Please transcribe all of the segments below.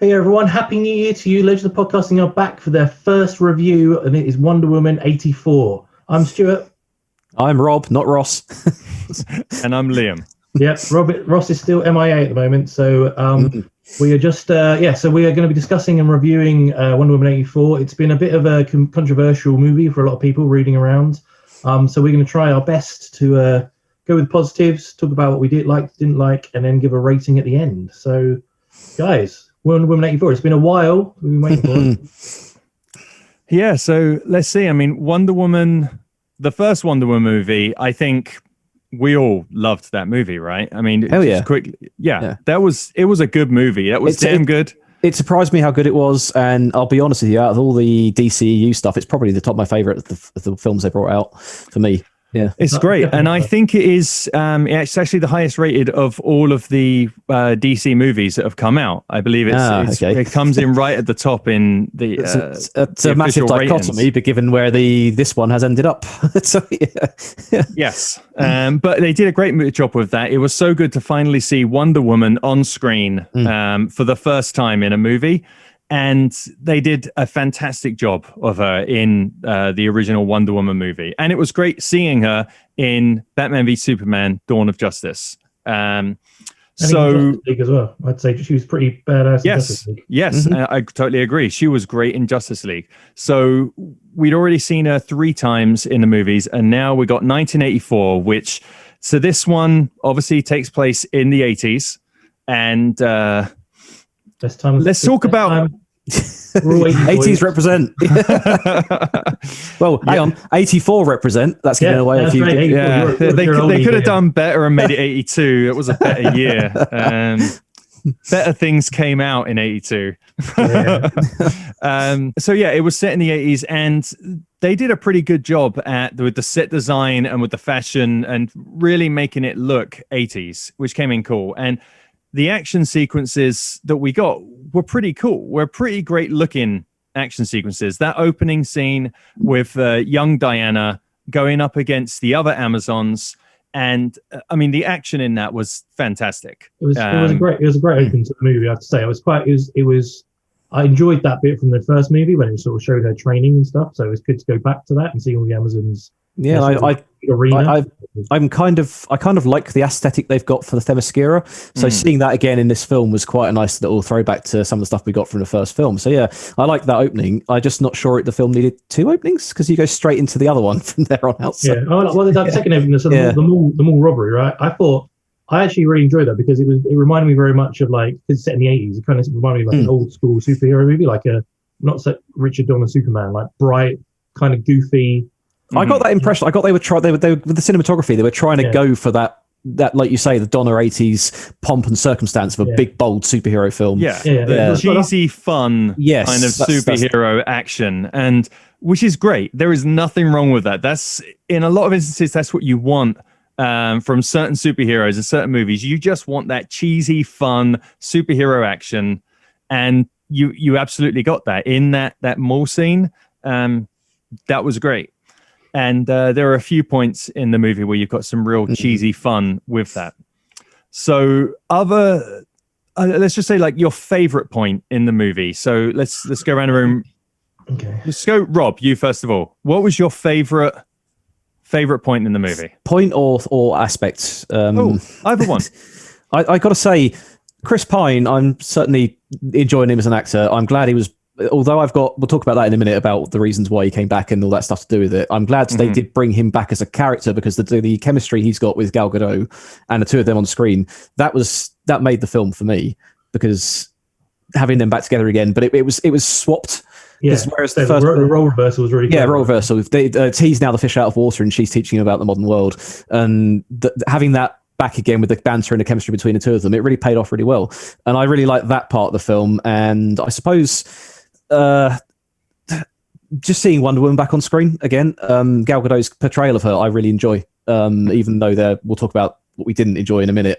Hey everyone, Happy New Year to you. Legends of Podcasting are back for their first review, and it is Wonder Woman 84. I'm Stuart. I'm Rob, not Ross. And I'm Liam. Yep, Ross is still MIA at the moment, so we are just, so we are going to be discussing and reviewing Wonder Woman 84. It's been a bit of a controversial movie for a lot of people reading around, so we're going to try our best to go with positives, talk about what we didn't like, and then give a rating at the end. So, guys, Wonder Woman 84. It's been a while. We've been waiting for it. Yeah, so let's see. I mean, Wonder Woman, the first Wonder Woman movie, I think we all loved that movie, right? I mean, hell yeah. It was a good movie. That was damn good. It surprised me how good it was, and I'll be honest with you, out of all the DCEU stuff, it's probably the top of my favorite of the films they brought out for me. Yeah, it's great, and I think it is. It's actually the highest rated of all of the DC movies that have come out. I believe it comes in right at the top in the. It's a massive dichotomy, ratings. But given where this one has ended up, so yeah. Yes, but they did a great job with that. It was so good to finally see Wonder Woman on screen for the first time in a movie. And they did a fantastic job of her in the original Wonder Woman movie. And it was great seeing her in Batman v Superman, Dawn of Justice. So Justice League as well. I'd say she was pretty badass in Justice League. Yes, I totally agree. She was great in Justice League. So we'd already seen her 3 times in the movies. And now we got 1984, so this one obviously takes place in the 80s. And let's talk about 80s represent. Well, hang on, 84 represent. That's giving away a few. Right, yeah, they could have done better and made it 82. It was a better year. Better things came out in 82. So yeah, it was set in the 80s, and they did a pretty good job with the set design and with the fashion and really making it look 80s, which came in cool. And the action sequences that we got were pretty cool. Were pretty great looking action sequences. That opening scene with young Diana going up against the other Amazons, and I mean the action in that was fantastic. It was a great opening to the movie. I have to say, it was. I enjoyed that bit from the first movie when it sort of showed her training and stuff. So it was good to go back to that and see all the Amazons. Yeah, I kind of like the aesthetic they've got for the Themyscira. So seeing that again in this film was quite a nice little throwback to some of the stuff we got from the first film. So yeah, I like that opening. I'm just not sure the film needed 2 openings because you go straight into the other one from there on out. So, that second opening, the mall robbery, right? I actually really enjoyed that because it reminded me very much of it's set in the 80s. It kind of reminded me of an old school superhero movie, not so Richard Donner Superman, like bright, kind of goofy. I got that impression. I got they were with the cinematography. They were trying to go for that, like you say, the Donner 80s pomp and circumstance of a big, bold superhero film. The cheesy, fun kind of superhero action, and which is great. There is nothing wrong with that. That's in a lot of instances, that's what you want from certain superheroes and certain movies. You just want that cheesy, fun superhero action, and you absolutely got that in that mall scene. That was great. And there are a few points in the movie where you've got some real cheesy fun with that. So let's just say your favorite point in the movie. So let's go around the room. Okay. Let's go, Rob, you first of all. What was your favorite point in the movie? Point or aspect? Either one. I got to say, Chris Pine, I'm certainly enjoying him as an actor. I'm glad he was. Although we'll talk about that in a minute about the reasons why he came back and all that stuff to do with it. I'm glad they did bring him back as a character because the chemistry he's got with Gal Gadot and the two of them on screen, that made the film for me because having them back together again. But it was swapped. Yeah, whereas the role reversal was really good. Yeah, role reversal. He's now the fish out of water and she's teaching him about the modern world, and having that back again with the banter and the chemistry between the two of them, it really paid off really well. And I really like that part of the film. And I suppose. Just seeing Wonder Woman back on screen again, Gal Gadot's portrayal of her, I really enjoy. Even though we'll talk about what we didn't enjoy in a minute.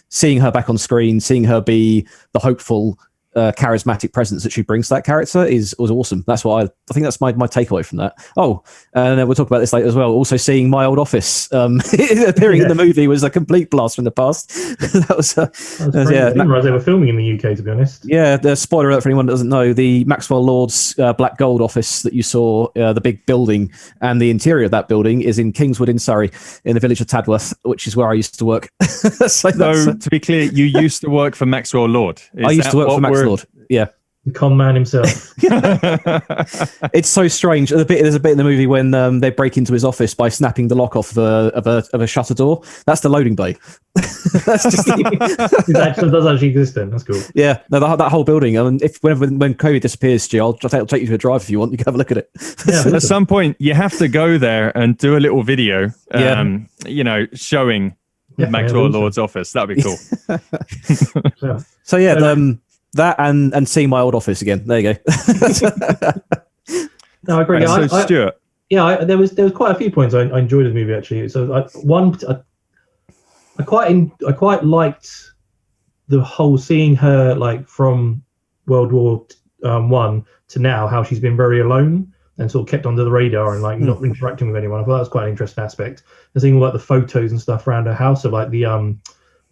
Seeing her back on screen, seeing her be the hopeful charismatic presence that she brings to that character was awesome. That's what I think that's my takeaway from that. Oh, and we'll talk about this later as well. Also, seeing My Old Office appearing in the movie was a complete blast from the past. that was I didn't realize they were filming in the UK, to be honest. Yeah, the spoiler alert for anyone that doesn't know, the Maxwell Lord's Black Gold office that you saw, the big building, and the interior of that building is in Kingswood in Surrey, in the village of Tadworth, which is where I used to work. So to be clear, you used to work for Maxwell Lord. I used to work for Maxwell Lord. Yeah. The con man himself. It's so strange. There's a bit in the movie when they break into his office by snapping the lock off of a shutter door. That's the loading bay. That's just it does actually exist then. That's cool. Yeah, no, that whole building. I mean, when COVID disappears, Stu, I'll take you to a drive if you want. You can have a look at it. Yeah, at some point, you have to go there and do a little video. Showing Maxwell Lord's office. That'd be cool. So that and seeing My Old Office again. There you go. No, I agree. Stuart. There was quite a few points I enjoyed in the movie actually. So I quite liked the whole seeing her like from World War One to now, how she's been very alone and sort of kept under the radar and like not interacting with anyone. I thought that was quite an interesting aspect. And seeing all like the photos and stuff around her house of like the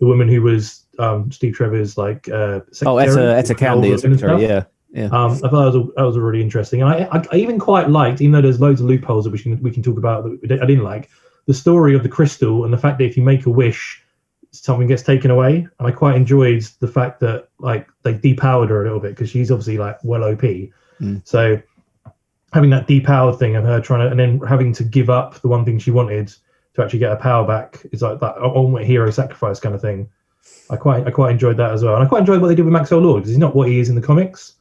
woman who was Steve Trevor's like secretary. Etta Candy, secretary, yeah. I thought that was really interesting. I even quite liked, even though there's loads of loopholes that we can talk about that I didn't like, the story of the crystal and the fact that if you make a wish, something gets taken away. And I quite enjoyed the fact that like they depowered her a little bit because she's obviously like well OP. So having that depowered thing of her trying to, and then having to give up the one thing she wanted to actually get her power back is like that ultimate hero sacrifice kind of thing. I quite enjoyed that as well. And I quite enjoyed what they did with Maxwell Lord, because he's not what he is in the comics.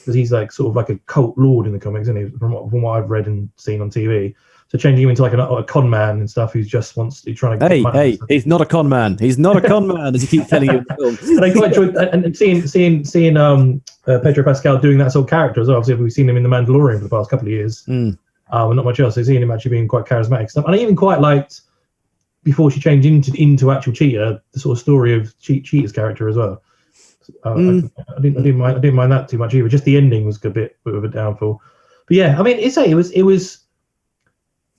Because he's like sort of like a cult lord in the comics, isn't he? From what I've read and seen on TV. So changing him into like a con man and stuff who's just wants to try to. Hey, he's not a con man. He's not a con man, as you keep telling you in the film. And I quite enjoyed and seeing Pedro Pascal doing that sort of character as well. Obviously, we've seen him in The Mandalorian for the past couple of years, and not much else. So seeing him actually being quite charismatic stuff, and I even quite liked before she changed into actual Cheetah, the sort of story of Cheetah's character as well. I didn't mind that too much either. Just the ending was a bit of a downfall. But yeah, I mean, it was.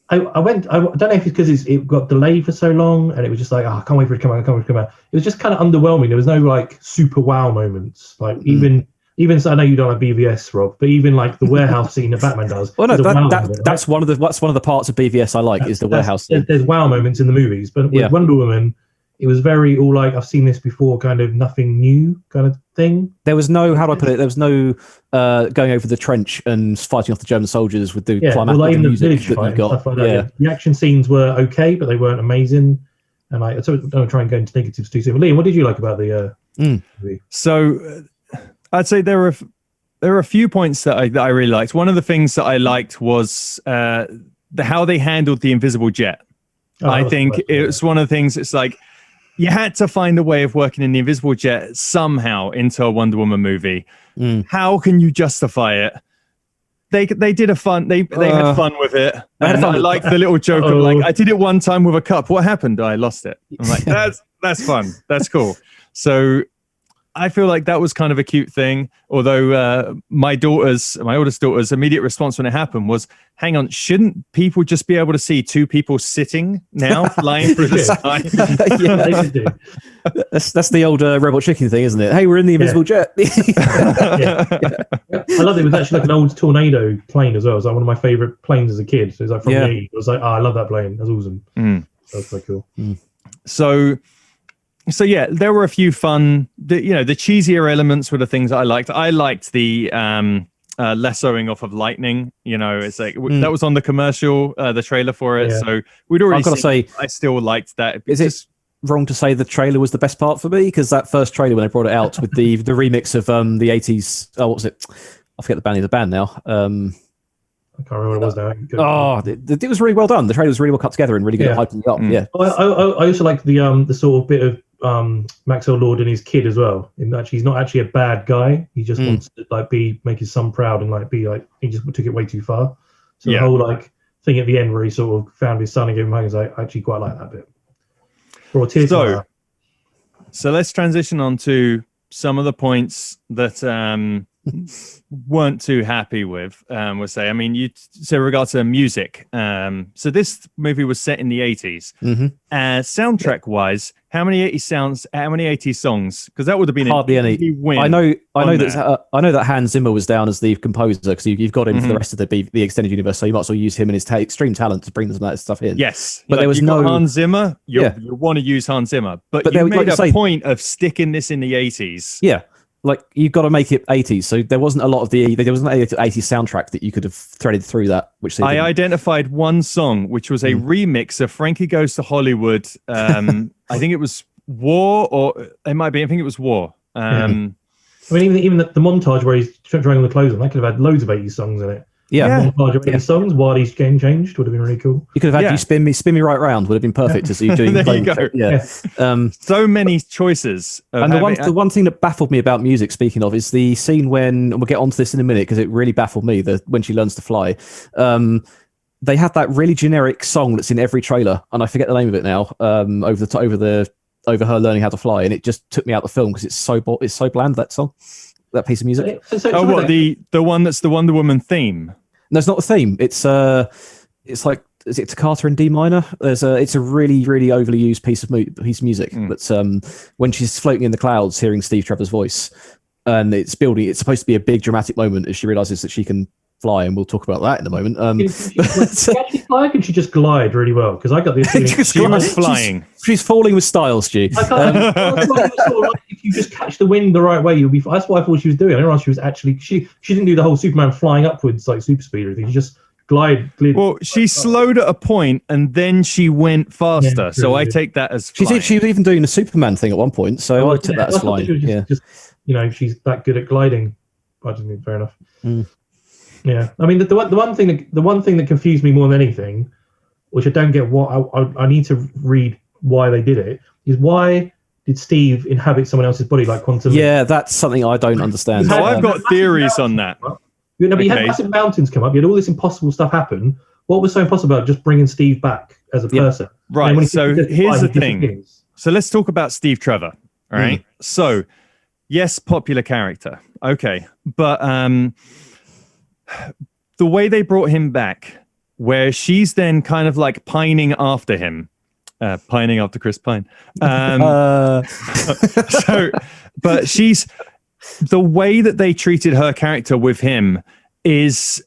I don't know if it's because it got delayed for so long, and it was just like, I can't wait for it to come out. It was just kind of underwhelming. There was no like super wow moments. Like even so, I know you don't like BVS, Rob, but even like the warehouse scene that Batman does. Well, no, that's one of the parts of BVS I like is the warehouse scene. There's wow moments in the movies, but with Wonder Woman, it was very all like, I've seen this before, kind of nothing new kind of thing. There was no, how do I put it? There was no going over the trench and fighting off the German soldiers with the climactic music that you got. Stuff like that. The action scenes were okay, but they weren't amazing. And I don't want to try and go into negatives too soon. But Liam, what did you like about the movie? So I'd say there were a few points that I really liked. One of the things that I liked was how they handled the invisible jet. I think it was one of the things. It's like, you had to find a way of working in the invisible jet somehow into a Wonder Woman movie. How can you justify it? They did a fun. They had fun with it. And I like the little joke of like, I did it one time with a cup. What happened? I lost it. I'm like, that's fun. That's cool. So I feel like that was kind of a cute thing. Although my oldest daughter's immediate response when it happened was, hang on, shouldn't people just be able to see two people sitting now flying through the sky? They do. That's the old Robot Chicken thing, isn't it? Hey, we're in the invisible jet. I love it. It was actually like an old Tornado plane as well. It was like one of my favorite planes as a kid. So it was like from me. It was like, I love that plane. That's awesome. That was quite cool. So yeah, there were a few fun, the cheesier elements were the things that I liked. I liked the lassoing off of lightning. It's like that was on the commercial, the trailer for it. So we'd already. I've got to say, I still liked that. Is it wrong to say the trailer was the best part for me? Because that first trailer when they brought it out with the remix of the 80s. Oh, what was it? I forget the name of the band now. I can't remember what it was now. It was really well done. The trailer was really well cut together and really good at hyping it up. Yeah. I also like the sort of bit of Maxwell Lord and his kid as well. In that he's not actually a bad guy. He just wants to like make his son proud and like be like, he just took it way too far. So the whole like thing at the end where he sort of found his son and gave him hugs, I actually quite like that bit. So let's transition on to some of the points that weren't too happy with, we'll say. I mean, you say regard to music. So this movie was set in the 80s. Soundtrack wise, how many 80s songs? Because that would have been hardly any. Win I know that Hans Zimmer was down as the composer, because you've got him for the rest of the extended universe, so you might as well use him and his extreme talent to bring some of that stuff in. Yes, but there was no Hans Zimmer. You want to use Hans Zimmer, but you made a point of sticking this in the 80s. Yeah. Like, you've got to make it 80s, so there wasn't a lot of there wasn't an 80s soundtrack that you could have threaded through that. Which I identified one song, which was a remix of Frankie Goes to Hollywood. I think it was War, or it might be. I think it was War. I mean, even the montage where he's trying on the clothes on, that could have had loads of 80s songs in it. Yeah, montage of 80s songs while he's getting changed would have been really cool. You could have had you spin me right round, would have been perfect to see you doing. There you go. Yeah. So many choices. And the one thing that baffled me about music, speaking of, is the scene when, and we'll get onto this in a minute because it really baffled me, when she learns to fly. They had that really generic song that's in every trailer, and I forget the name of it now. Over her learning how to fly, and it just took me out of the film because it's so bland, that song. That piece of music. The one that's the Wonder Woman theme? No, it's not the theme. It's like, is it Toccata in D minor? It's a really, really overly used piece of music. That's when she's floating in the clouds, hearing Steve Trevor's voice, and it's supposed to be a big dramatic moment as she realizes that she can fly, and we'll talk about that in a moment. Can she actually fly, or can she just glide really well? Because I got the feeling she was flying. She's falling with style, Stu. Sort of like, if you just catch the wind the right way, you'll be. That's what I thought she was doing. I didn't realize she was actually. She didn't do the whole Superman flying upwards like super speed or anything. She just glide. Well, she slowed at a point and then she went faster. So I take that as flying. She was even doing the Superman thing at one point. So I took that as flying. Just, she's that good at gliding. I just mean, fair enough. Yeah, I mean the one thing that confused me more than anything, which I don't get, what I need to read why they did it, is why did Steve inhabit someone else's body like Quantum? Yeah, that's something I don't understand. So I've got theories on that. But you had massive mountains come up. You had all this impossible stuff happen. What was so impossible about just bringing Steve back as a person? Right. So here's the thing. So let's talk about Steve Trevor. All right. So yes, popular character. Okay, but the way they brought him back, where she's then kind of like pining after him, pining after Chris Pine. But she's, the way that they treated her character with him is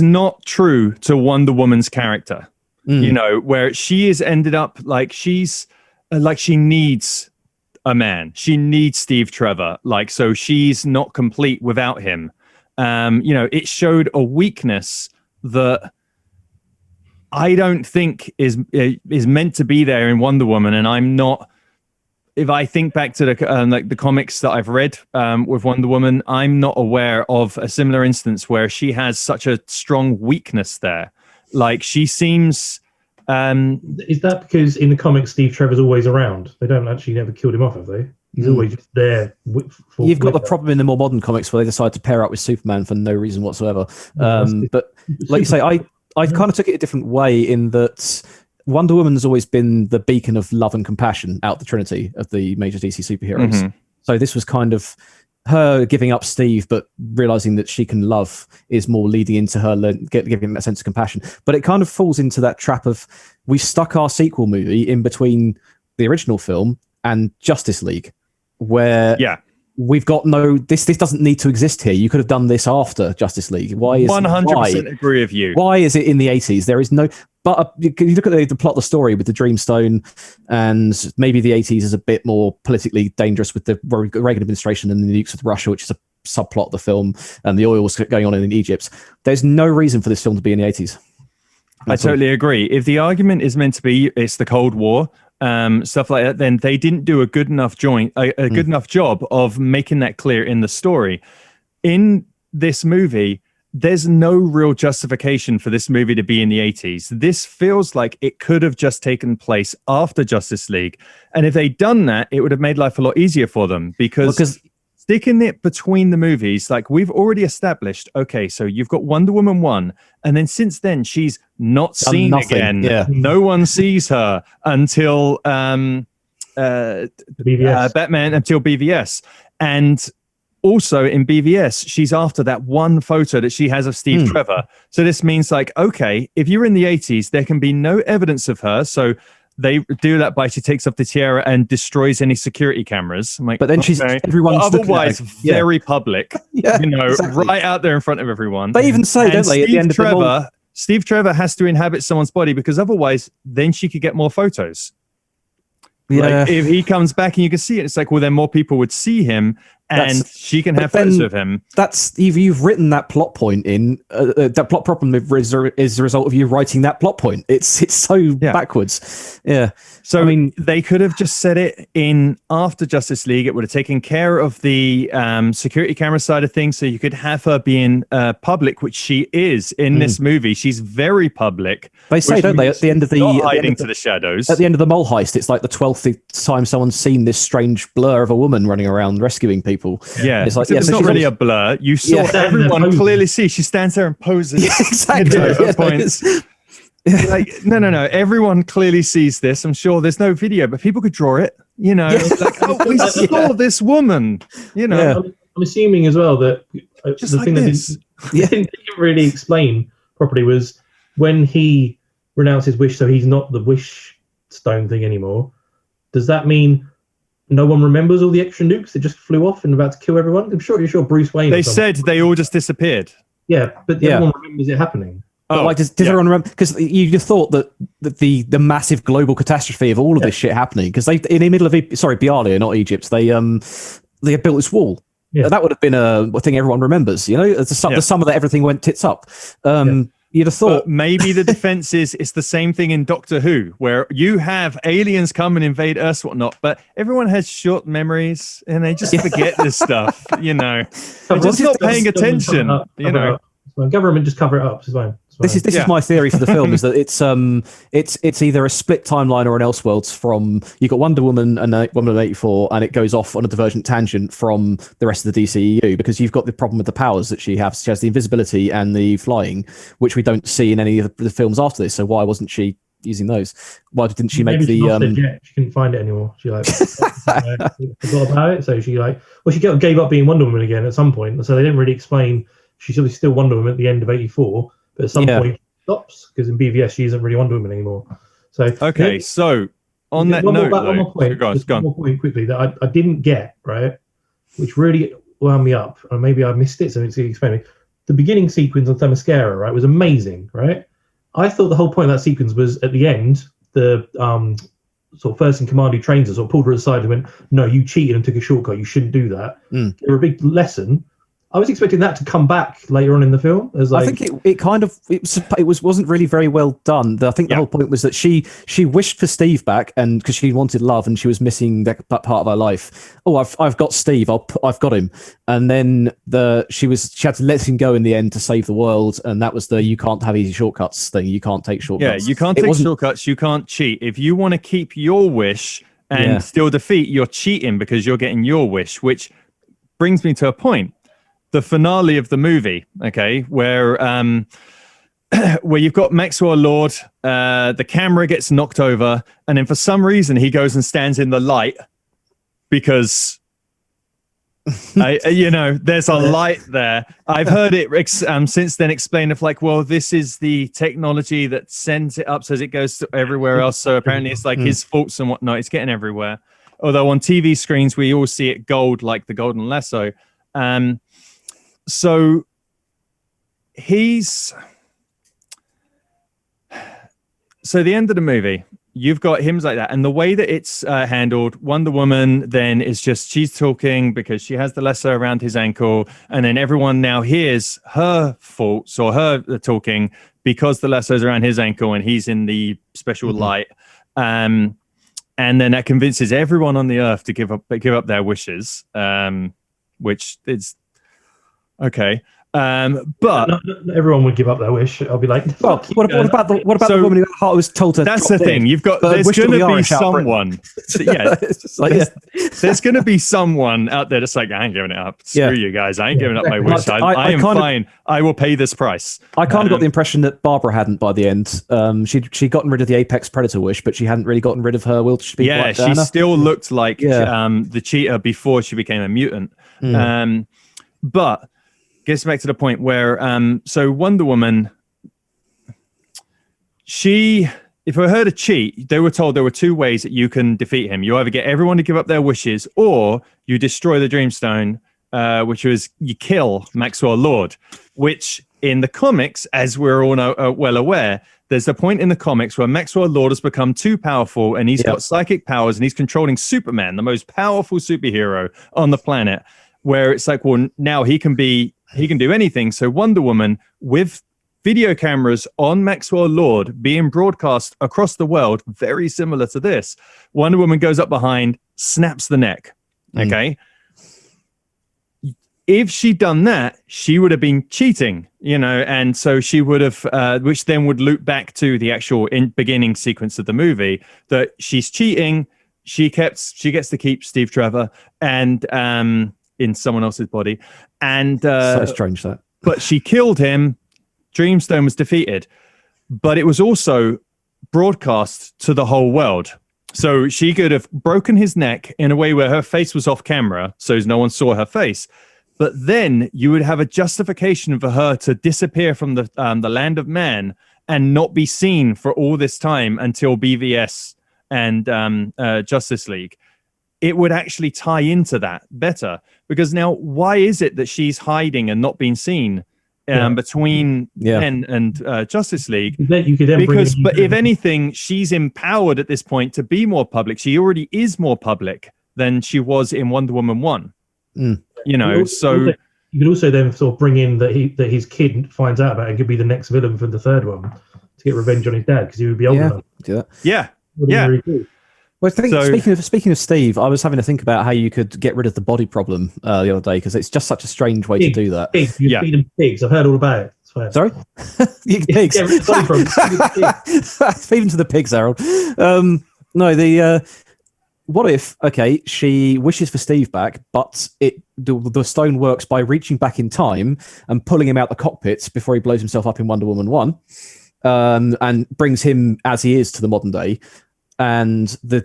not true to Wonder Woman's character. Where she is ended up like she's like she needs a man. She needs Steve Trevor. So she's not complete without him. It showed a weakness that I don't think is meant to be there in Wonder Woman. And I'm not, if I think back to the comics that I've read with Wonder Woman, I'm not aware of a similar instance where she has such a strong weakness there. Like, she seems... is that because in the comics Steve Trevor's always around? They don't actually never killed him off, have they? He's always just there. You've got the problem in the more modern comics where they decide to pair up with Superman for no reason whatsoever. But like you say, I kind of took it a different way in that Wonder Woman's always been the beacon of love and compassion out the Trinity of the major DC superheroes. So this was kind of her giving up Steve, but realizing that she can love is more leading into her giving him that sense of compassion. But it kind of falls into that trap of, we stuck our sequel movie in between the original film and Justice League, where we've got this doesn't need to exist here. You could have done this after Justice League. Why is 100% agree with you? Why is it in the 80s? There is no. But you look at the plot of the story with the Dreamstone, and maybe the 80s is a bit more politically dangerous with the Reagan administration and the nukes with Russia, which is a subplot of the film, and the oil was going on in Egypt. There's no reason for this film to be in the 80s. I totally agree. If the argument is meant to be it's the Cold War, stuff like that, then they didn't do a good enough good enough job of making that clear in the story. In this movie, there's no real justification for this movie to be in the 80s. This feels like it could have just taken place after Justice League. And if they'd done that, it would have made life a lot easier for them, because sticking it between the movies, like we've already established, okay, so you've got Wonder Woman 1, and then since then she's not seen again. Yeah. No one sees her until Batman until BVS. And also in BVS, she's after that one photo that she has of Steve Trevor. So this means like, okay, if you're in the 80s, there can be no evidence of her. So they do that by she takes off the tiara and destroys any security cameras. I'm like, but then everyone's otherwise very public, exactly. Right out there in front of everyone. They even say, don't they, at the end of the Steve Trevor has to inhabit someone's body because otherwise then she could get more photos. Yeah. Like if he comes back and you can see it, it's like, well, then more people would see him and she can have photos of him. That's you've written that plot point in that plot problem is the result of you writing that plot point. It's so backwards. Yeah. So I mean, they could have just said it in after Justice League. It would have taken care of the security camera side of things, so you could have her being public, which she is in this movie. She's very public. They say, don't they, at the end of the hiding to the shadows. At the end of the mole heist, it's like the 12th time someone's seen this strange blur of a woman running around rescuing people. Yeah, it's like it's not really a blur. You saw everyone clearly see. She stands there and poses. Yeah, exactly. Like, no. Everyone clearly sees this. I'm sure there's no video, but people could draw it. Like, oh, we saw this woman. I'm assuming as well that just the like thing this. that didn't really explain properly was when he renounced his wish, so he's not the wish stone thing anymore. Does that mean no one remembers all the extra nukes that just flew off and about to kill everyone? I'm sure Bruce Wayne. They said they all just disappeared. Yeah, but everyone remembers it happening. But does everyone remember? Because you thought that the massive global catastrophe of all of this shit happening, because they in the middle of Bialia, not Egypt, they had built this wall. Yeah. That would have been a thing everyone remembers. The summer that everything went tits up. You'd have thought maybe the defense is it's the same thing in Doctor Who, where you have aliens come and invade Earth, whatnot, but everyone has short memories and they just forget this stuff. They're just not paying attention. Government just cover it up. It's fine. This is my theory for the film, is that it's either a split timeline or an Elseworlds from you've got Wonder Woman and WW84, and it goes off on a divergent tangent from the rest of the DCEU, because you've got the problem with the powers that she has. She has the invisibility and the flying, which we don't see in any of the films after this. So why wasn't she using those? Why didn't she make she couldn't find it anymore. She forgot about it. So she gave up being Wonder Woman again at some point. So they didn't really explain. She's obviously still Wonder Woman at the end of 84, but at some point she stops, because in BVS she isn't really Wonder Woman anymore. So so on that note, one more point quickly that I didn't get, right, which really wound me up, and maybe I missed it, so it's explain me. The beginning sequence on Themyscira, right, was amazing, right? I thought the whole point of that sequence was at the end, the sort of first in command who trains us or pulled her aside and went, "No, you cheated and took a shortcut. You shouldn't do that." They were a big lesson. I was expecting that to come back later on in the film. I think it wasn't really very well done. I think the whole point was that she wished for Steve back, and because she wanted love and she was missing that part of her life. Oh, I've got Steve. I've got him. And then she had to let him go in the end to save the world, and that was the you can't have easy shortcuts thing. You can't take shortcuts. Yeah, you can't take shortcuts. You can't cheat. If you want to keep your wish and still defeat, you're cheating because you're getting your wish. Which brings me to a point. The finale of the movie, okay, where you've got Maxwell Lord, the camera gets knocked over, and then for some reason he goes and stands in the light because there's a light there. I've heard it since then explained of like, well, this is the technology that sends it up so as it goes to everywhere else. So apparently it's like his faults and whatnot. It's getting everywhere. Although on TV screens we all see it gold, like the golden lasso. So the end of the movie, you've got him like that, and the way that it's handled, Wonder Woman then is just, she's talking because she has the lasso around his ankle, and then everyone now hears her faults or her talking because the lasso's around his ankle and he's in the special light, and then that convinces everyone on the earth to give up their wishes, which is okay. But not everyone would give up their wish. I'll be like, well, what about the woman whose heart was told to? That's the thing. You've got there's going to be someone. There's going to be someone out there that's like, I ain't giving it up. Screw you guys. I ain't giving up my wish. I am fine. I will pay this price. I kind of got the impression that Barbara hadn't by the end. She'd gotten rid of the apex predator wish, but she hadn't really gotten rid of her will to speak. Yeah, she still looked like the cheetah before she became a mutant. But gets back to the point where so Wonder Woman, if I heard a cheat, they were told there were two ways that you can defeat him. You either get everyone to give up their wishes, or you destroy the Dreamstone, which was you kill Maxwell Lord, which in the comics, as we're all well aware, there's the point in the comics where Maxwell Lord has become too powerful and he's got psychic powers and he's controlling Superman, the most powerful superhero on the planet, where it's like, well, now he can do anything. So Wonder Woman, with video cameras on Maxwell Lord being broadcast across the world, very similar to this, Wonder Woman goes up behind, snaps the neck. Okay. If she'd done that, she would have been cheating, and so she would have, which then would loop back to the actual beginning sequence of the movie, that she's cheating. She gets to keep Steve Trevor and in someone else's body. And so strange that. But she killed him. Dreamstone was defeated, but it was also broadcast to the whole world. So she could have broken his neck in a way where her face was off camera, so no one saw her face. But then you would have a justification for her to disappear from the land of man and not be seen for all this time until BVS and Justice League. It would actually tie into that better, because now why is it that she's hiding and not being seen between Men and Justice League? But if anything, she's empowered at this point to be more public. She already is more public than she was in Wonder Woman 1. So you could also then sort of bring in that his kid finds out about it and could be the next villain for the third one to get revenge on his dad, because he would be old enough. Do that. Yeah. Really cool. Well, speaking of Steve, I was having to think about how you could get rid of the body problem the other day, because it's just such a strange way to do that. Pigs. You feed them pigs. I've heard all about it. Sorry? Pigs. Get rid of the body problem. Feed them to the pigs, Harold. What if, she wishes for Steve back, but the stone works by reaching back in time and pulling him out the cockpits before he blows himself up in Wonder Woman 1, and brings him as he is to the modern day. And the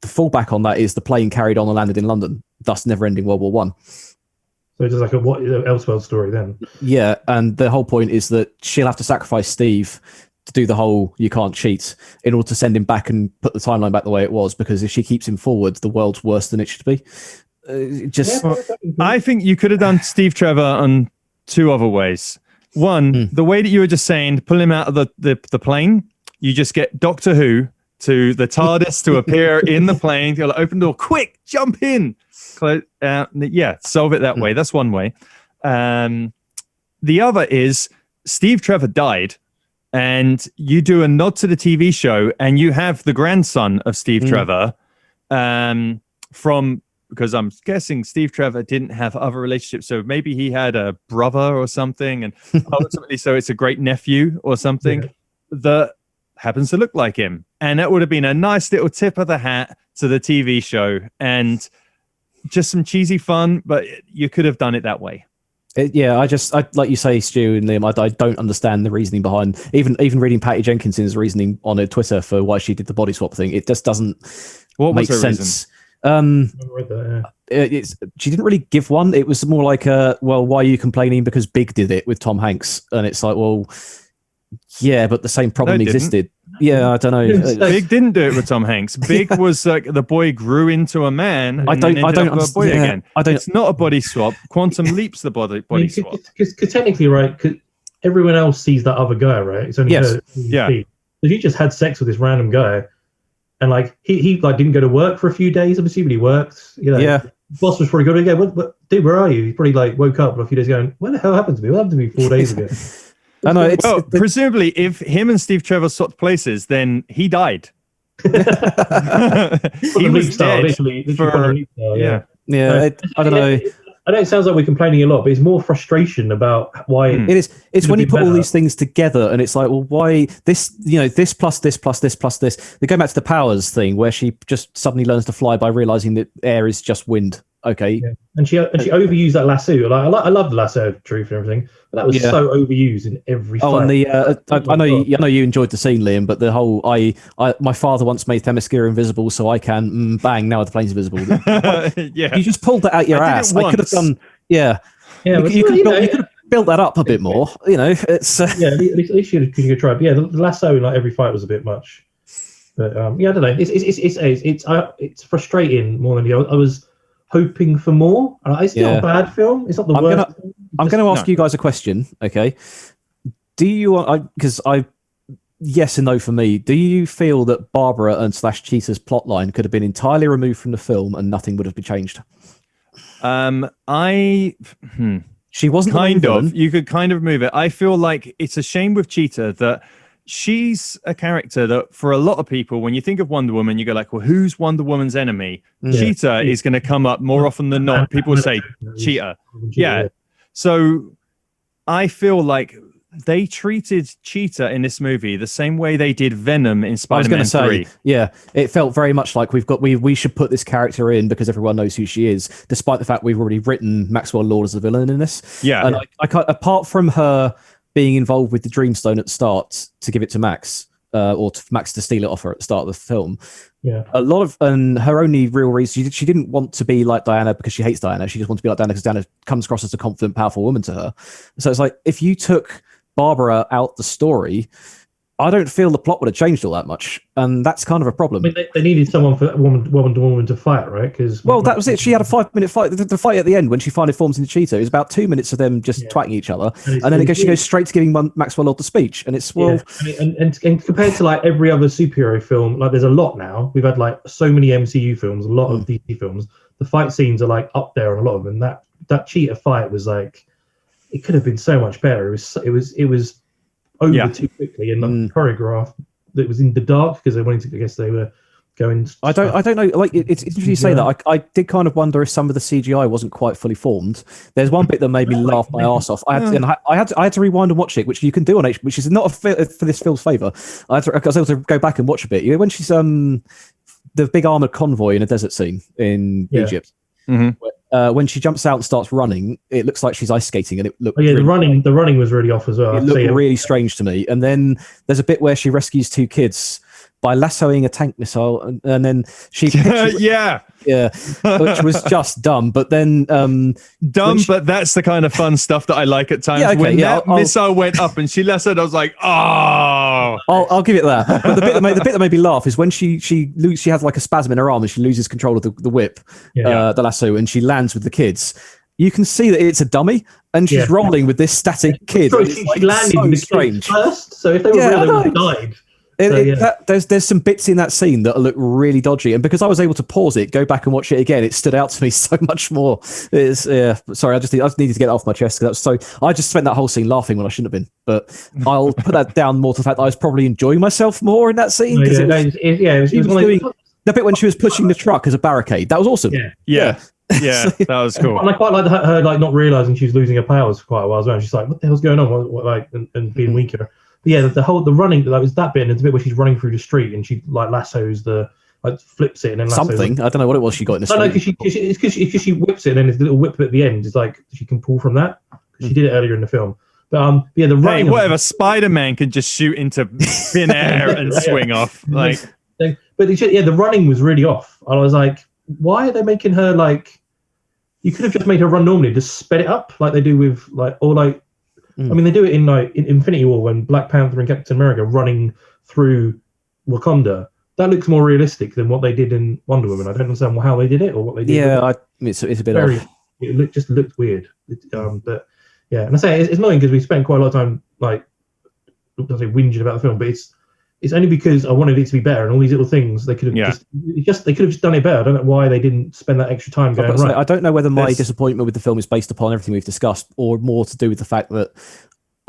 fallback on that is the plane carried on and landed in London, thus never-ending World War One. So it's just like a what Elseworld story then. Yeah, and the whole point is that she'll have to sacrifice Steve to do the whole you can't cheat in order to send him back and put the timeline back the way it was, because if she keeps him forward, the world's worse than it should be. I think you could have done Steve Trevor on two other ways. One, the way that you were just saying, to pull him out of the plane, you just get Doctor Who to the TARDIS to appear in the plane. You'll open the door, quick, jump in. Solve it that way. That's one way. The other is Steve Trevor died, and you do a nod to the TV show, and you have the grandson of Steve Trevor because I'm guessing Steve Trevor didn't have other relationships, so maybe he had a brother or something, and ultimately, so it's a great nephew or something that happens to look like him. And that would have been a nice little tip of the hat to the TV show, and just some cheesy fun, but you could have done it that way. I like you say, Stu and Liam, I don't understand the reasoning behind even reading Patty Jenkinson's reasoning on her Twitter for why she did the body swap thing. It just doesn't make sense. She didn't really give one. It was more like why are you complaining because Big did it with Tom Hanks? And it's like, well, yeah, but the same problem existed. Yeah, I don't know. Big didn't do it with Tom Hanks. Big was like the boy grew into a man. I don't understand. A boy again. It's not a body swap. Quantum Leap's the body swap. Because technically, right? Cause everyone else sees that other guy, right? It's only her. Yeah. So he just had sex with this random guy, and like he like didn't go to work for a few days. I'm assuming he worked. Yeah. Boss was probably going to go. What, dude? Where are you? He probably like woke up a few days going, what the hell happened to me? What happened to me 4 days ago? I know. Presumably, if him and Steve Trevor swapped places, then he died. He was dead. I don't know. I don't know. I know it sounds like we're complaining a lot, but it's more frustration about why it is. It's when you put all these things together, and it's like, well, why this? This plus this plus this plus this. They go back to the powers thing, where she just suddenly learns to fly by realizing that air is just wind. Okay, and she overused that lasso. Like, I love the lasso of truth and everything, but that was so overused in every. Oh, fight. And I know you enjoyed the scene, Liam, but the whole my father once made Themyscira invisible, so I can bang now the plane's invisible. You just pulled that out your ass. I could have done. You could have built that up a bit more. It's at least you could try. But the lasso in like every fight was a bit much. But I don't know. It's frustrating more than I was hoping for more. It's not a bad film. It's not the worst. I'm going to ask you guys a question. Okay, do you? Because yes and no for me. Do you feel that Barbara and Cheetah's plotline could have been entirely removed from the film and nothing would have been changed? She wasn't kind of. You could kind of move it. I feel like it's a shame with Cheetah that she's a character that for a lot of people, when you think of Wonder Woman, you go like, well, who's Wonder Woman's enemy? Cheetah is going to come up more often than not. People say Cheetah. Yeah. So I feel like they treated Cheetah in this movie the same way they did Venom in Spider-Man 3. It felt very much like we should put this character in because everyone knows who she is, despite the fact we've already written Maxwell Lord as a villain in this. And I can't, apart from her being involved with the Dreamstone at the start to give it to Max, or to Max to steal it off her at the start of the film. A lot of, and her only real reason, she didn't want to be like Diana because she hates Diana. She just wanted to be like Diana because Diana comes across as a confident, powerful woman to her. So it's like, if you took Barbara out the story, I don't feel the plot would have changed all that much, and that's kind of a problem. I mean, they needed someone for woman to fight, right? Because that was it. She had a 5-minute fight. The fight at the end when she finally forms into Cheetah is about 2 minutes of them just twatting each other, and then she goes straight to giving Maxwell Lord the speech, and it's and compared to like every other superhero film, like there's a lot now. We've had like so many MCU films, a lot of DC films. The fight scenes are like up there on a lot of them. That Cheetah fight was like, it could have been so much better. It was over too quickly, and the choreograph that was in the dark because they wanted to. I guess they were going. I don't know. Like it's interesting you say that. I did kind of wonder if some of the CGI wasn't quite fully formed. There's one bit that made me laugh my arse off. I had to rewind and watch it, which you can do on HBO, which is not for this film's favour. I was able to go back and watch a bit. When she's the big armored convoy in a desert scene in Egypt. When she jumps out and starts running, it looks like she's ice skating, and it looked. The running was really off as well. It looked really strange to me. And then there's a bit where she rescues 2 kids by lassoing a tank missile, and then she which was just dumb. But then but that's the kind of fun stuff that I like at times. When that missile went up and she lassoed, I was like, oh. I'll give it that. But the bit that made me laugh is when she has like a spasm in her arm and she loses control of the whip, the lasso, and she lands with the kids. You can see that it's a dummy, and she's rolling with this static kid. She landed with the kids first, so if they were real, they would have died. There's some bits in that scene that look really dodgy, and because I was able to pause it, go back and watch it again, it stood out to me so much more. Sorry, I just needed to get it off my chest because I just spent that whole scene laughing when I shouldn't have been. But I'll put that down more to the fact that I was probably enjoying myself more in that scene. It was doing the bit when she was pushing the truck as a barricade. That was awesome. Yeah, that was cool. And I quite like her like not realizing she was losing her powers for quite a while as well. She's like, "What the hell's going on?" And being weaker. But the running, that was that bit, and the bit where she's running through the street and she like lassos flips it and then lassos something. I don't know what it was she got in the street. No, because she whips it and then there's a little whip at the end. It's like she can pull from that. She did it earlier in the film. But the running. Hey, whatever. Spider-Man can just shoot into thin air and swing off. But the running was really off. I was like, why are they making her like? You could have just made her run normally, just sped it up like they do with I mean, they do it in Infinity War when Black Panther and Captain America running through Wakanda. That looks more realistic than what they did in Wonder Woman. I don't understand how they did it or what they did. Yeah, it's a bit off. It just looked weird. But yeah, and I say it's annoying because we spent quite a lot of time whinging about the film, but it's only because I wanted it to be better, and all these little things they could have they could have just done it better. I don't know why they didn't spend that extra time going I don't know whether my disappointment with the film is based upon everything we've discussed, or more to do with the fact that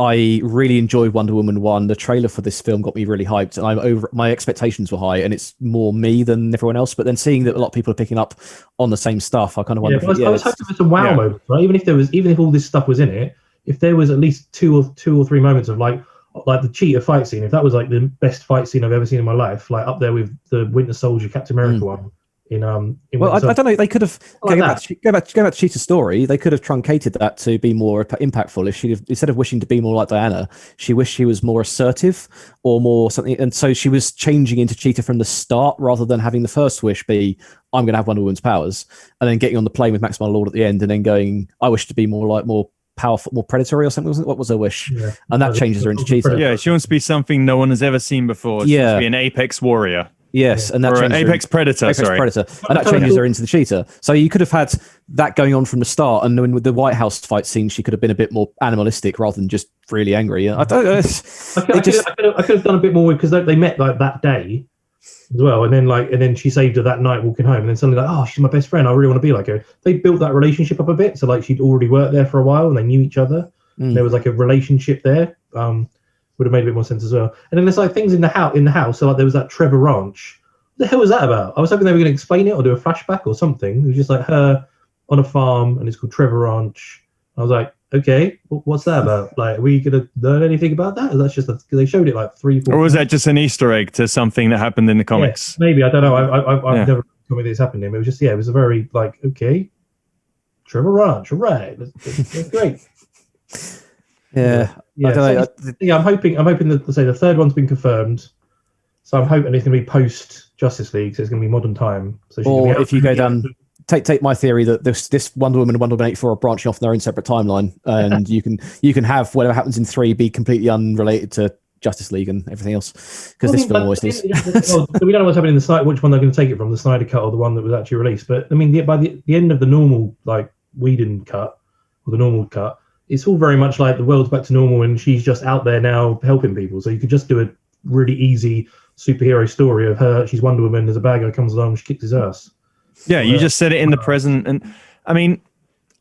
I really enjoyed Wonder Woman 1. The trailer for this film got me really hyped, and my expectations were high, and it's more me than everyone else. But then seeing that a lot of people are picking up on the same stuff, I kind of wonder. I was hoping for some wow moments, right? Even if all this stuff was in it, if there was at least two or three moments of like the cheetah fight scene, if that was like the best fight scene I've ever seen in my life, like up there with the Winter Soldier, Captain America one. Well, I don't know. They could have go back to Cheetah's story. They could have truncated that to be more impactful. If she instead of wishing to be more like Diana, she wished she was more assertive or more something, and so she was changing into Cheetah from the start rather than having the first wish be I'm going to have Wonder Woman's powers, and then getting on the plane with Max Lord at the end, and then going I wish to be more powerful, more predatory or something. What was her wish? Yeah. And that changes her into Cheetah. Yeah, she wants to be something no one has ever seen before. She wants to be an apex warrior. Yes, and that or an apex predator, and that changes her into the Cheetah. So you could have had that going on from the start, and then with the White House fight scene, she could have been a bit more animalistic rather than just really angry. I don't know. I could have done a bit more because they met like that day as well, and then she saved her that night walking home, and then suddenly oh, she's my best friend. I really want to be like her. They built that relationship up a bit, so like she'd already worked there for a while, and they knew each other. There was like a relationship there. Would have made a bit more sense as well. And then there's like things in the house. So like there was that Trevor Ranch. What the hell was that about? I was hoping they were going to explain it or do a flashback or something. It was just like her on a farm, and it's called Trevor Ranch. I was like, okay, what's that about? Like, are we going to learn anything about that? Or that's just because they showed it like 3-4. Or was that just an Easter egg to something that happened in the comics? Yeah, maybe, I don't know. I've never told me this happened to him. It was just it was a very like okay, Trevor Ranch, all right, that's great. Yeah. I don't know. I'm hoping that say the third one's been confirmed, so I'm hoping it's going to be post Justice League, so it's going to be modern time. So or if you go down, take my theory that this Wonder Woman and Wonder Woman 84 are branching off in their own separate timeline, and you can have whatever happens in 3 be completely unrelated to Justice League and everything else, because this film always needs. Well, we don't know what's happening in the Snyder, which one they're going to take it from, the Snyder cut or the one that was actually released. But I mean, by the end of the normal like Whedon cut or the normal cut, it's all very much like the world's back to normal and she's just out there now helping people. So you could just do a really easy superhero story of her. She's Wonder Woman. There's a bad guy comes along, she kicks his ass. Yeah, you just said it in the present. And I mean,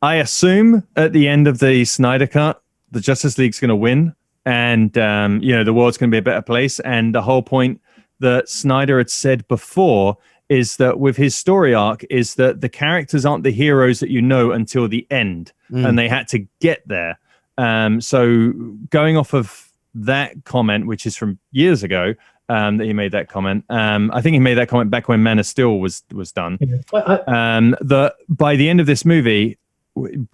I assume at the end of the Snyder cut, the Justice League's going to win. And, the world's going to be a better place. And the whole point that Snyder had said before is that with his story arc is that the characters aren't the heroes that you know until the end, and they had to get there. So going off of that comment, which is from years ago, that he made that comment. I think he made that comment back when Man of Steel was done. That by the end of this movie,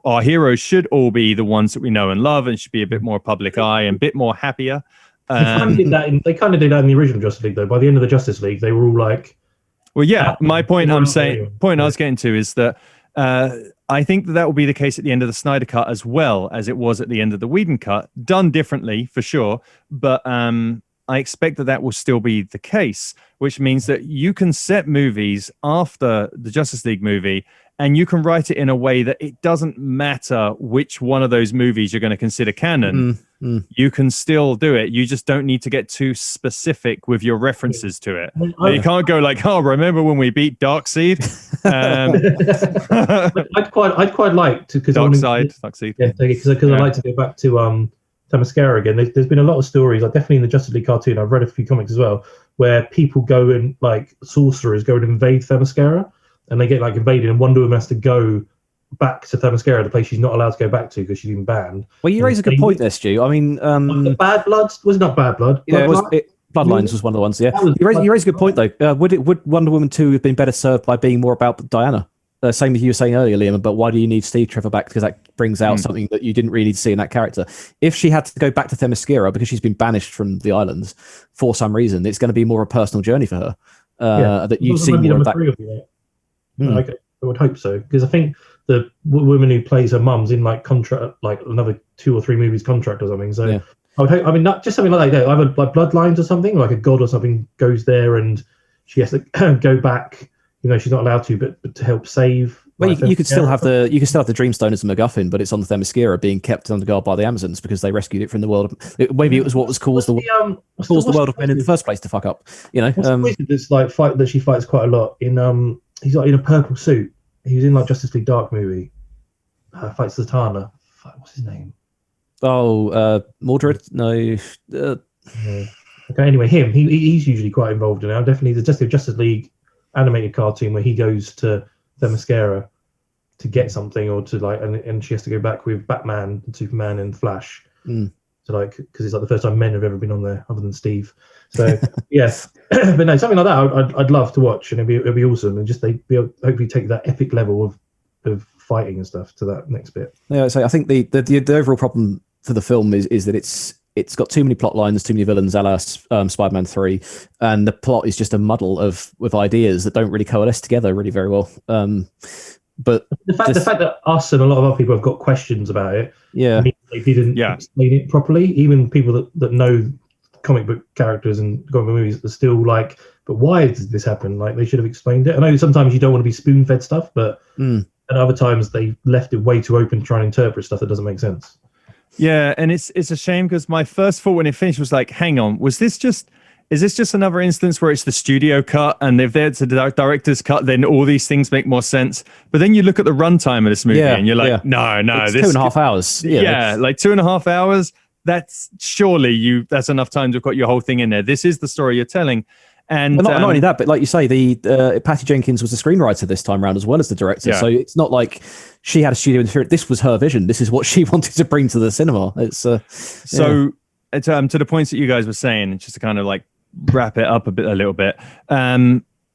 our heroes should all be the ones that we know and love, and should be a bit more public eye and a bit more happier. They kind of did that in the original Justice League, though. By the end of the Justice League, they were all like. Well, yeah, my point I was getting to is that I think that will be the case at the end of the Snyder cut as well as it was at the end of the Whedon cut, done differently for sure. But I expect that will still be the case, which means that you can set movies after the Justice League movie and you can write it in a way that it doesn't matter which one of those movies you're going to consider canon. You can still do it. You just don't need to get too specific with your references to it. You can't go like, "Oh, remember when we beat Darkseid?" I'd quite like to Darkseid. Yeah, because I'd like to go back to Themyscira again. There's been a lot of stories, like definitely in the Justice League cartoon. I've read a few comics as well, where people go and like sorcerers go and invade Themyscira, and they get like invaded, and Wonder Woman has to go back to Themyscira, the place she's not allowed to go back to because she's been banned. Well, you raise a good point there, Stu. I mean, the Bad Bloods was it not Bad Blood? Bloodlines was one of the ones. Yeah, you raise a good point though. Would Wonder Woman 2 have been better served by being more about Diana? Same as you were saying earlier, Liam. But why do you need Steve Trevor back? Because that brings out something that you didn't really see in that character. If she had to go back to Themyscira because she's been banished from the islands for some reason, it's going to be more a personal journey for her. That you'd see more of that. I would hope so, because I think the woman who plays her mum's in like contract, like another 2 or 3 movies contract or something. So I would hope. I mean, not just something like that. Either like Bloodlines or something, like a god or something goes there and she has to go back. She's not allowed to, but to help save. Well, you could still have the Dreamstone as a MacGuffin, but it's on the Themyscira being kept under guard by the Amazons because they rescued it from the world. Maybe it was what was caused the world of men in the first place to fuck up. This like fight that she fights quite a lot in. He's like in a purple suit. He was in like Justice League Dark movie. Fights Zatanna. What's his name? Mordred? No. Okay, anyway, he's usually quite involved in it. Definitely the Justice League animated cartoon where he goes to Themyscira to get something, or to and she has to go back with Batman and Superman and Flash. So because it's the first time men have ever been on there other than Steve. So yes, but no, something like that I'd love to watch, and it'd be awesome, and just they'd hopefully take that epic level of fighting and stuff to that next bit. Yeah, so I think the overall problem for the film is that it's got too many plot lines, too many villains, a la Spider-Man 3, and the plot is just a muddle with ideas that don't really coalesce together really very well. But the fact that us and a lot of other people have got questions about it, means they didn't explain it properly. Even people that know comic book characters and comic book movies are still like, but why did this happen? Like, they should have explained it. I know sometimes you don't want to be spoon-fed stuff, but and other times they left it way too open to try and interpret stuff that doesn't make sense. Yeah, and it's a shame, because my first thought when it finished was like, hang on, is this just another instance where it's the studio cut, and if it's the director's cut, then all these things make more sense? But then you look at the runtime of this movie, and you're like, no, it's 2.5 hours. Like 2.5 hours. That's that's enough time to have got your whole thing in there. This is the story you're telling. And not only that, but like you say, the Patty Jenkins was the screenwriter this time around as well as the director. So it's not like she had a studio interference. This was her vision. This is what she wanted to bring to the cinema. It's to the points that you guys were saying, just to kind of like wrap it up a little bit.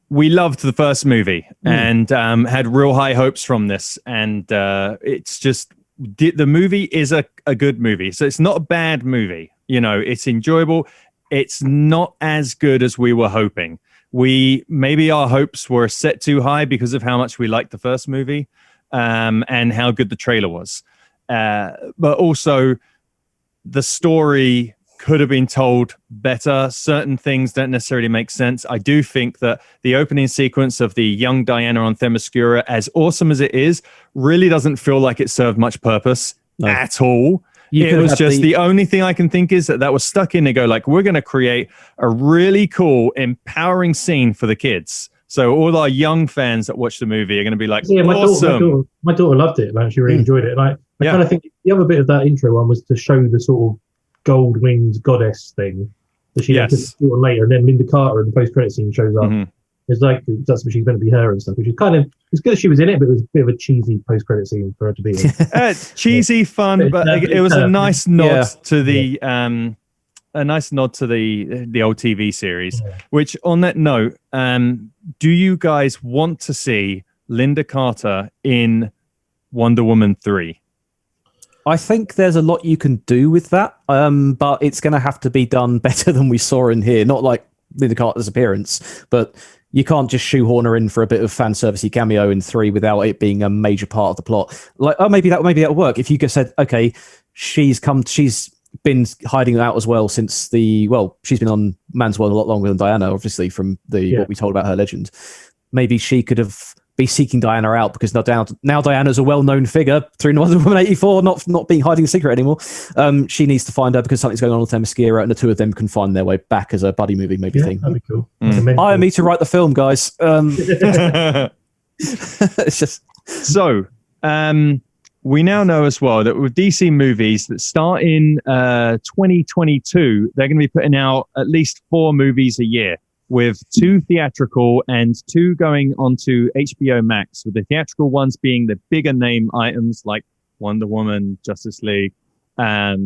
We loved the first movie and had real high hopes from this, and it's just the movie is a good movie. So it's not a bad movie. It's enjoyable. It's not as good as we were hoping. Maybe our hopes were set too high because of how much we liked the first movie, and how good the trailer was. But also, the story could have been told better. Certain things don't necessarily make sense. I do think that the opening sequence of the young Diana on Themyscira, as awesome as it is, really doesn't feel like it served much purpose at all. It was just the only thing I can think is that was stuck in. They go like, we're going to create a really cool, empowering scene for the kids. So all our young fans that watch the movie are going to be like, awesome. My daughter loved it. Like, she really enjoyed it. And I kind of think the other bit of that intro one was to show the sort of gold-winged goddess thing that she had to do on later, and then Linda Carter in the post-credit scene shows up. It's like that's what she's going to be her and stuff, which is kind of, it's good that she was in it, but it was a bit of a cheesy post-credit scene for her to be in. Cheesy, fun, but it was a nice nod to the the old TV series. Which, on that note, do you guys want to see Linda Carter in Wonder Woman 3? I think there's a lot you can do with that, but it's going to have to be done better than we saw in here. Not like Linda Carter's appearance, but you can't just shoehorn her in for a bit of fan servicey cameo in 3 without it being a major part of the plot. Like, maybe that'll work if you just said, okay, she's been hiding out as well since she's been on Man's World a lot longer than Diana, obviously, from what we told about her legend. Maybe she could have be seeking Diana out, because now Diana's a well-known figure through Wonder Woman 84, not being hiding a secret anymore. She needs to find her because something's going on with Themyscira, and the two of them can find their way back as a buddy movie thing. That'd be cool. Hire me to write the film, guys. It's just so. We now know as well that with DC movies that start in 2022, they're going to be putting out at least 4 movies a year, with 2 theatrical and 2 going onto HBO Max, with the theatrical ones being the bigger name items like Wonder Woman, Justice League,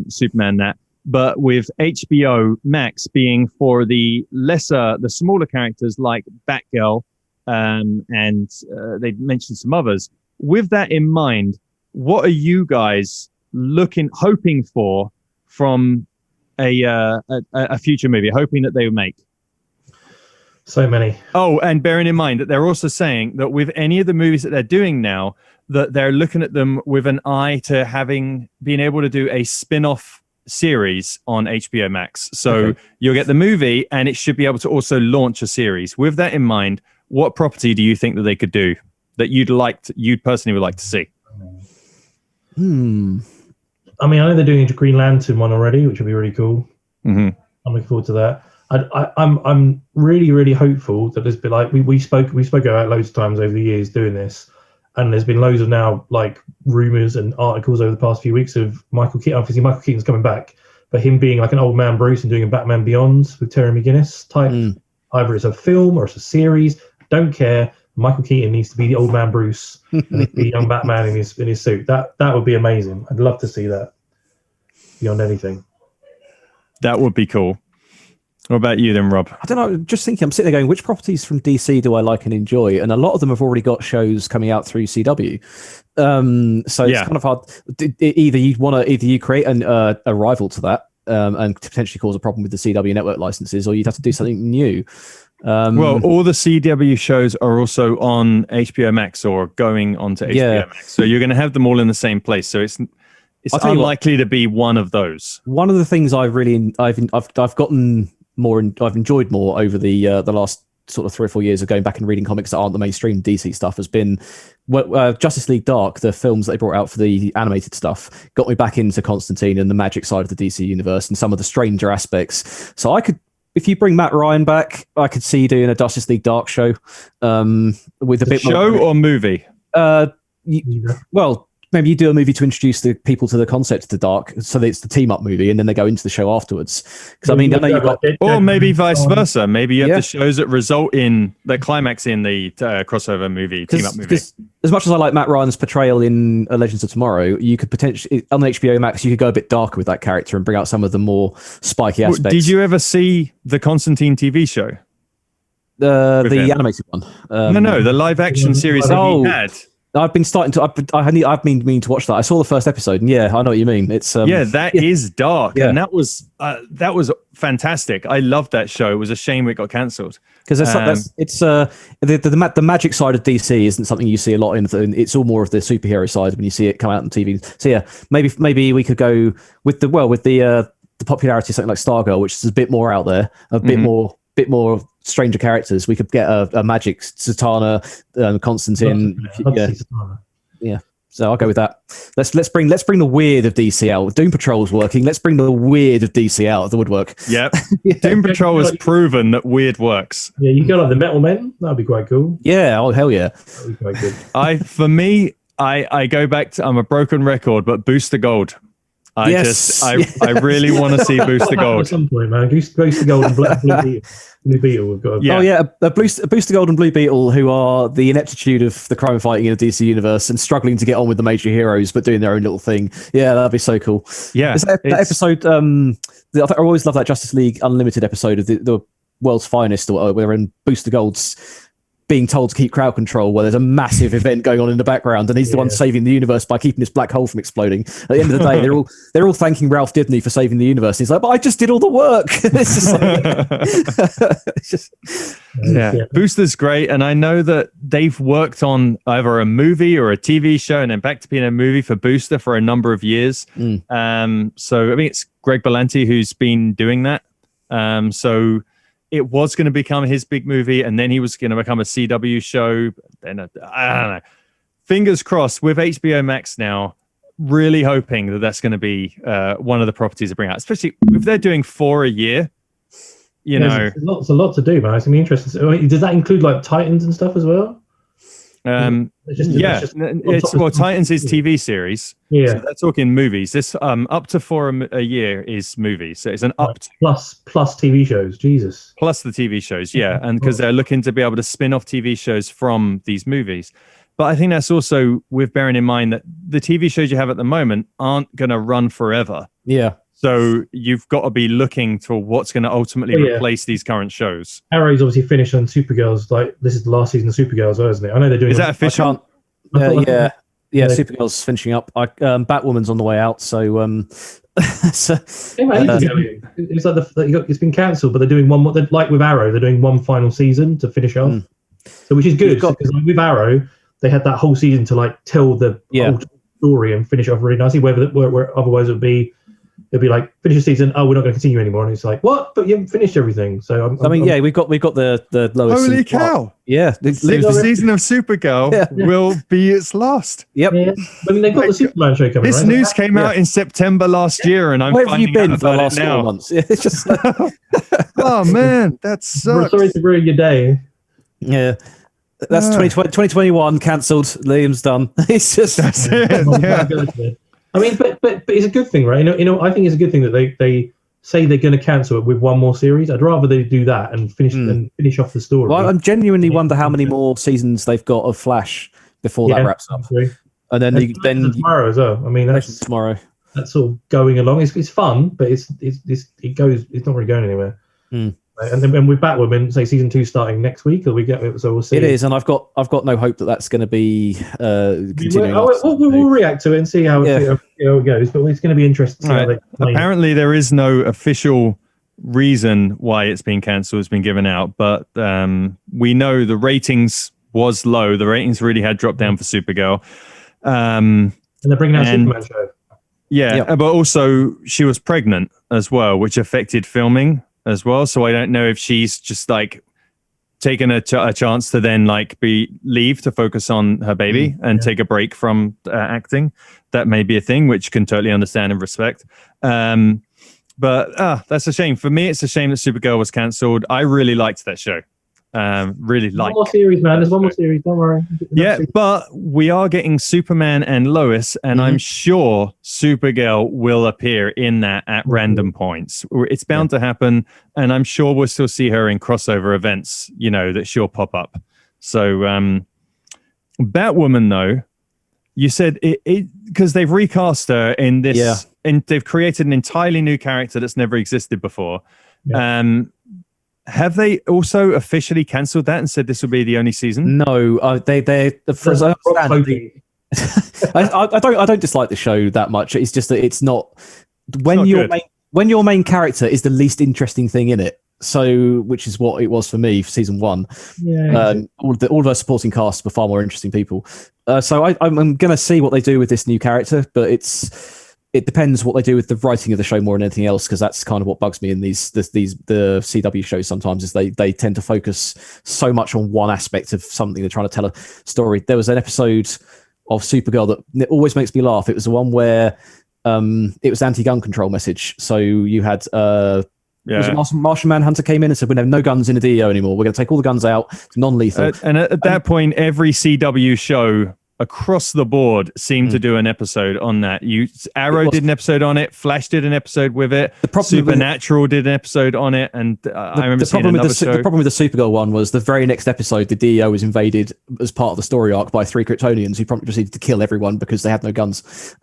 Superman, that. But with HBO Max being for the smaller characters like Batgirl, and they mentioned some others. With that in mind, what are you guys hoping for from a future movie, hoping that they would make? So many. Oh, and bearing in mind that they're also saying that with any of the movies that they're doing now, that they're looking at them with an eye to being able to do a spin-off series on HBO Max. So you'll get the movie, and it should be able to also launch a series. With that in mind, what property do you think that they could do that you'd personally would like to see? I mean, I know they're doing a Green Lantern one already, which would be really cool. I'm looking forward to that. I'm really, really hopeful that there's been, like we spoke about loads of times over the years doing this, And there's been loads of now like rumors and articles over the past few weeks of Michael Keaton. Obviously, Michael Keaton's coming back, but him being like an old man Bruce and doing a Batman Beyond with Terry McGinnis type. Either it's a film or it's a series. Don't care. Michael Keaton needs to be the old man Bruce and be young Batman in his suit. That would be amazing. I'd love to see that beyond anything. That would be cool. What about you then, Rob? I don't know. Just thinking, I'm sitting there going, which properties from DC do I like and enjoy? And a lot of them have already got shows coming out through CW. So it's kind of hard. Either you create a rival to that and potentially cause a problem with the CW network licenses, or you'd have to do something new. Well, all the CW shows are also on HBO MAX or going onto HBO MAX. So you're going to have them all in the same place. So it's unlikely to be one of those. One of the things I've gotten more and I've enjoyed more over the last sort of 3 or 4 years of going back and reading comics that aren't the mainstream DC stuff has been Justice League Dark. The films that they brought out for the animated stuff got me back into Constantine and the magic side of the DC universe and some of the stranger aspects. So I could, if you bring Matt Ryan back, I could see doing a Justice League Dark show with a bit show more, or movie. Well, maybe you do a movie to introduce the people to the concept of the Dark, so that it's the team up movie, and then they go into the show afterwards. Because I mean, I know you've got, or maybe vice versa. Maybe you have the shows that result in the climax in the crossover movie, team up movie. As much as I like Matt Ryan's portrayal in Legends of Tomorrow, you could potentially on HBO Max you could go a bit darker with that character and bring out some of the more spiky aspects. Did you ever see the Constantine TV show? The animated one? No, the live action series that he had. I've been meaning to watch that. I saw the first episode, and I know what you mean. It's that is dark, and that was fantastic. I loved that show. It was a shame it got cancelled because the magic side of DC isn't something you see a lot in. It's all more of the superhero side when you see it come out on TV. So maybe we could go with the popularity of something like Stargirl, which is a bit more out there, a bit more stranger characters. We could get a magic Zatanna, Constantine. So I'll go with that. Let's bring the weird of DC out. Doom Patrol's working. Let's bring the weird of DC out of the woodwork. Yep. Doom Patrol has proven that weird works. Yeah, you got like the Metal Men. That'd be quite cool. Yeah. Oh hell yeah. That'd be quite good. I go back to, I'm a broken record, but Booster Gold. I really want to see Booster Gold at some point, man. Booster Gold and Blue Beetle. We've got. Booster Gold and Blue Beetle, who are the ineptitude of the crime fighting in the DC universe and struggling to get on with the major heroes, but doing their own little thing. Yeah, that'd be so cool. Yeah, that episode. I always love that Justice League Unlimited episode of the world's finest, where they're in Booster Gold's being told to keep crowd control while there's a massive event going on in the background, and he's the one saving the universe by keeping this black hole from exploding. At the end of the day, they're all thanking Ralph Dibny for saving the universe. He's like, but I just did all the work. It's just Booster's great, and I know that they've worked on either a movie or a TV show, and then back to being a movie for Booster for a number of years. So I think it's Greg Berlanti who's been doing that. So it was going to become his big movie, and then he was going to become a CW show. Then I don't know. Fingers crossed with HBO Max now. Really hoping that that's going to be one of the properties to bring out, especially if they're doing 4 a year. There's a lot to do, man. It's gonna be interesting. Does that include like Titans and stuff as well? Titans is TV series. Yeah, so they're talking movies. This up to 4 a year is movies. So it's an up to plus TV shows. Jesus, plus the TV shows. Yeah, and because they're looking to be able to spin off TV shows from these movies. But I think that's also with bearing in mind that the TV shows you have at the moment aren't going to run forever. Yeah. So you've got to be looking to what's going to ultimately replace these current shows. Arrow's obviously finished on Supergirl's. Like this is the last season of Supergirl's, isn't it? I know they're doing. Is that official? Supergirl's finishing up. Batwoman's on the way out. So it's like it's been cancelled, but they're doing one more. Like with Arrow, they're doing one final season to finish off. So which is good because with Arrow, they had that whole season to like tell the whole story and finish off really nicely. Where otherwise it'd be like finish the season. Oh, we're not going to continue anymore. And it's like what? But you haven't finished everything. So we've got the lowest. Holy cow! The season of Supergirl will be its last. Yep. Yeah. I mean, they've got the Superman show coming. This news came out in September last year, and where have you been for the last 4 months? It's just oh man, that sucks. Sorry to ruin your day. Yeah. That's 2021 cancelled. Liam's done. It's just. That's it. I mean, but it's a good thing, right? I think it's a good thing that they say they're going to cancel it with one more series. I'd rather they do that and finish off the story. Well, I genuinely wonder how many more seasons they've got of Flash before that wraps up. And then tomorrow as well. I mean, that's tomorrow. That's sort of going along. It's fun, but it's not really going anywhere. And then with Batwoman, say season 2 starting next week, or so we'll see. It is, and I've got no hope that that's going to be continuing. We'll react to it and see how it goes. But it's going to be interesting. Right. Apparently, there is no official reason why it's been cancelled. It's been given out, but we know the ratings was low. The ratings really had dropped down for Supergirl. And they're bringing out a Superman show. Yeah, but also she was pregnant as well, which affected filming as well. So I don't know if she's just like taken a chance to then like leave to focus on her baby and take a break from acting. That may be a thing, which can totally understand and respect. But that's a shame. For me, it's a shame that Supergirl was cancelled. I really liked that show. One more series, man. There's one more series. Don't worry. Yeah, but we are getting Superman and Lois, and I'm sure Supergirl will appear in that at random points. It's bound to happen, and I'm sure we'll still see her in crossover events. That she'll pop up. So, Batwoman, though, you said it because they've recast her in this, and they've created an entirely new character that's never existed before. Yeah. Have they also officially cancelled that and said this will be the only season? No, they as I understand, I don't dislike the show that much. It's just that it's not when your main character is the least interesting thing in it. So, which is what it was for me for season 1. Yeah, all of our supporting casts were far more interesting people. So I'm going to see what they do with this new character, but it depends what they do with the writing of the show more than anything else, because that's kind of what bugs me in the CW shows sometimes, is they tend to focus so much on one aspect of something. They're trying to tell a story. There was an episode of Supergirl that always makes me laugh. It was the one where it was anti-gun control message. So you had Martian Manhunter came in and said, we have no guns in the DEO anymore. We're going to take all the guns out. It's non-lethal. And at that point, every CW show across the board seemed to do an episode on that. Arrow did an episode on it. Flash did an episode with it. Supernatural did an episode on it. And I remember seeing another show. The problem with the Supergirl one was the very next episode, the DEO was invaded as part of the story arc by 3 Kryptonians who promptly proceeded to kill everyone because they had no guns.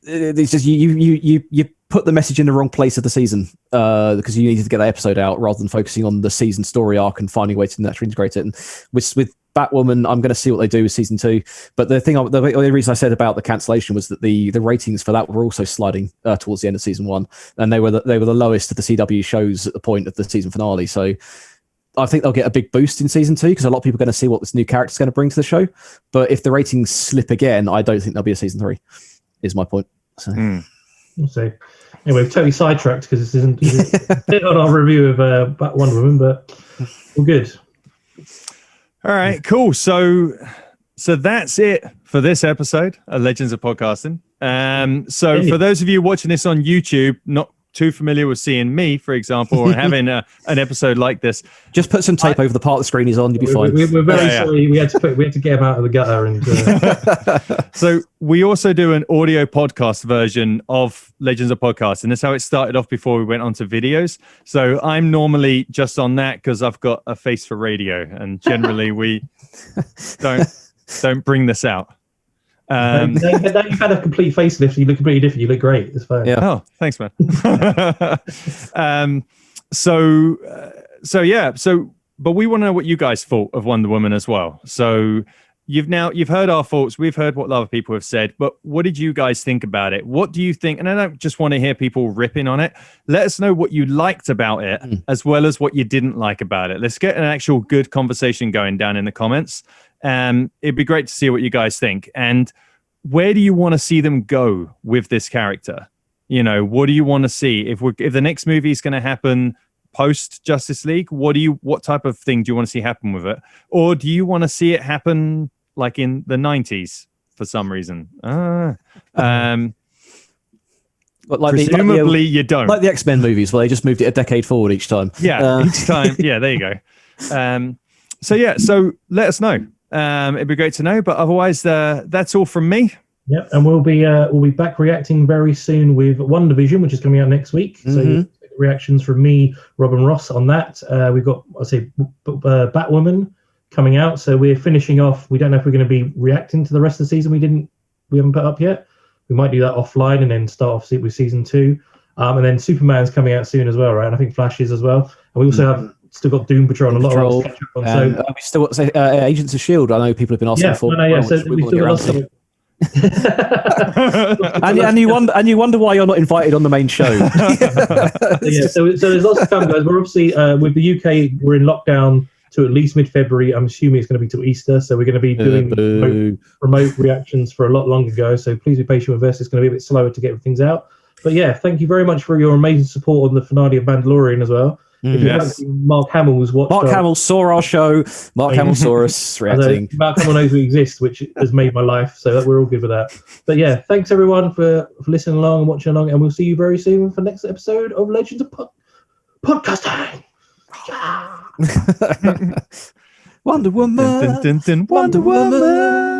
It's just you put the message in the wrong place of the season because you needed to get that episode out rather than focusing on the season story arc and finding a way to naturally integrate it. And with Batwoman, I'm going to see what they do with season 2. But the only reason I said about the cancellation was that the ratings for that were also sliding towards the end of season 1, and they were the lowest of the CW shows at the point of the season finale. So I think they'll get a big boost in season 2 because a lot of people are going to see what this new character is going to bring to the show. But if the ratings slip again, I don't think there'll be a season 3. Is my point. So. We'll see. Anyway, we've totally sidetracked because this isn't on our review of Wonder Woman, but we're good. All right, cool. So that's it for this episode of Legends of Podcasting. So for those of you watching this on YouTube, not too familiar with seeing me, for example, or having an episode like this, just put some tape over the part the screen is on. You'll be fine. We're very sorry. We had to get him out of the gutter. And so we also do an audio podcast version of Legends of Podcasting. That's how it started off before we went on to videos. So I'm normally just on that because I've got a face for radio, and generally we don't bring this out. Now you've had a complete facelift. You look completely different. You look great. It's fine. Yeah. Oh, thanks, man. But we want to know what you guys thought of Wonder Woman as well. So you've heard our thoughts. We've heard what other people have said. But what did you guys think about it? What do you think? And I don't just want to hear people ripping on it. Let us know what you liked about it, as well as what you didn't like about it. Let's get an actual good conversation going down in the comments. It'd be great to see what you guys think. And where do you want to see them go with this character? What do you want to see? If the next movie is going to happen post Justice League, what type of thing do you want to see happen with it? Or do you want to see it happen like in the 90s for some reason? Presumably you don't. Like the X-Men movies where they just moved it a decade forward each time. Yeah, each time. Yeah, there you go. So let us know. It'd be great to know. But otherwise, that's all from me. Yep, and we'll be back reacting very soon with WandaVision, which is coming out next week. So reactions from me, Rob, and Ross on that. We've got Batwoman coming out, so we're finishing off. We don't know if we're going to be reacting to the rest of the season. We haven't put up yet. We might do that offline and then start off with season 2. And then Superman's coming out soon as well, right? And I think Flash is as well. And we also have still got Doom Patrol and a lot of catch up on. So we still got Agents of S.H.I.E.L.D. I know people have been asking for. So we still got lots of. and you wonder why you're not invited on the main show. So there's lots of time, guys. We're obviously with the UK, we're in lockdown to at least mid-February. I'm assuming it's going to be till Easter, so we're going to be doing remote reactions for a lot longer ago. So please be patient with us. It's going to be a bit slower to get things out. But yeah, thank you very much for your amazing support on the finale of Mandalorian as well. If you haven't seen Mark Hamill's watched. Mark Hamill saw our show. Mark Hamill saw us reacting. Mark Hamill knows we exist, which has made my life. So we're all good with that. But yeah, thanks everyone for listening along and watching along, and we'll see you very soon for the next episode of Legends of Podcasting. Wonder Woman. Wonder Woman.